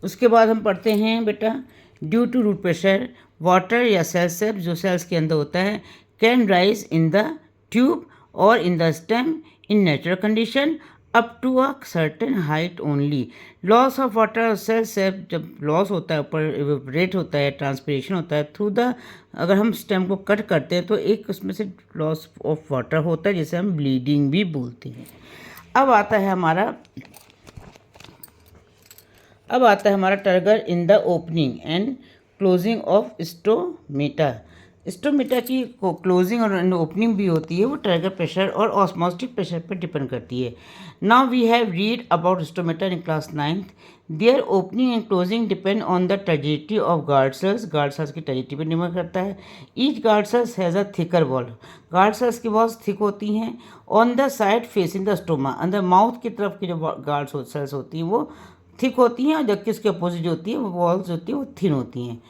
उसके बाद हम पढ़ते हैं बेटा, due to root pressure water या सेल सेप जो सेल्स के अंदर होता है can rise in the tube और in the stem in natural condition up to a certain height only. Loss of water cell sap जब लॉस होता है, ऊपर इवेपोरेट होता है, ट्रांसपिरेशन होता है थ्रू द, अगर हम स्टेम को कट करते हैं तो एक उसमें से लॉस ऑफ वाटर होता है जिसे हम ब्लीडिंग भी बोलते हैं। अब आता है हमारा turgor in the opening and closing of stomata. Stomata की क्लोजिंग और ओपनिंग भी होती है, वो टर्गर प्रेशर और ऑस्मोस्टिक प्रेशर पर डिपेंड करती है। Now we have read about stomata in class 9th। Their opening and closing depend on the turgidity of guard cells. Guard cells की टर्जिडिटी पर निर्भर करता है। Each guard cells has a thicker wall. Guard cells की walls thick होती हैं। On the side facing the stoma, अंदर mouth की तरफ की जो गार्ड सेल्स होती हैं वो थिक होती हैं, और जबकि उसके अपोजिट जो होती है वो वॉल्स होती है वो थिन होती हैं।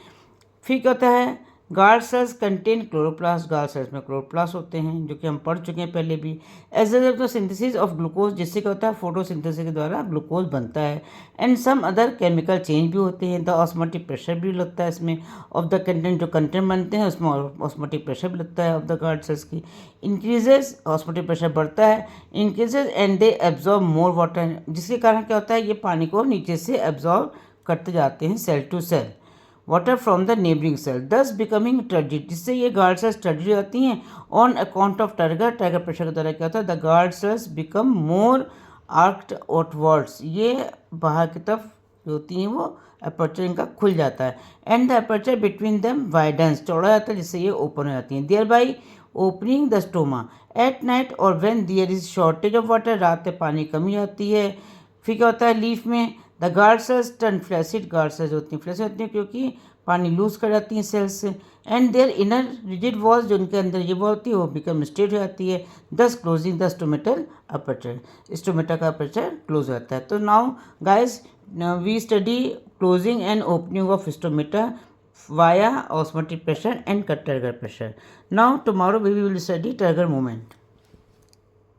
फिर क्या होता है, guard cells contain chloroplast. Guard cells में क्लोरोप्लास्ट होते हैं जो कि हम पढ़ चुके हैं पहले भी। As the synthesis of glucose, जिससे क्या होता है फोटोसिंथेसिस के द्वारा ग्लूकोज बनता है। And some other chemical change भी होते हैं। द ऑस्मोटिक प्रेशर भी लगता है इसमें ऑफ द कंटेंट, जो कंटेंट बनते हैं उसमें ऑस्मोटिक प्रेशर भी लगता है ऑफ द गार्ड सेल्स की। इंक्रीजेज, ऑस्मोटिक प्रेशर बढ़ता है, increases and they absorb more water, जिसके कारण क्या होता है ये पानी को नीचे से एब्जॉर्ब करते जाते हैं cell to cell water from the neighbouring cell, thus becoming turgid, जिससे ये गार्ड सेल्स टर्जिड हो जाती हैं on account of turgor pressure के द्वारा। क्या होता है, the guard cells become more arched outwards, ये बाहर की तरफ जो होती हैं वो अपर्चर इनका खुल जाता है। And the aperture between them widens, चौड़ा जाता है जिससे ये ओपन हो जाती हैं। Thereby opening the stoma at night और when there is shortage of water, रात में पानी कमी आती है। फिर क्या होता है, लीफ में the guard sales turn flaccid, guard cells होती हैं फ्लैसिड होती हैं क्योंकि पानी लूज कर जाती हैं सेल्स से। And their inner rigid walls, जो उनके अंदर ये वॉल होती है वो बिकम स्ट्रेट हो जाती है, thus closing the stomatal aperture, stomata का अपर्चर क्लोज हो जाता है। तो now guys we study closing and opening of stomata via osmotic pressure and turgor pressure. Now tomorrow we will study turgor movement.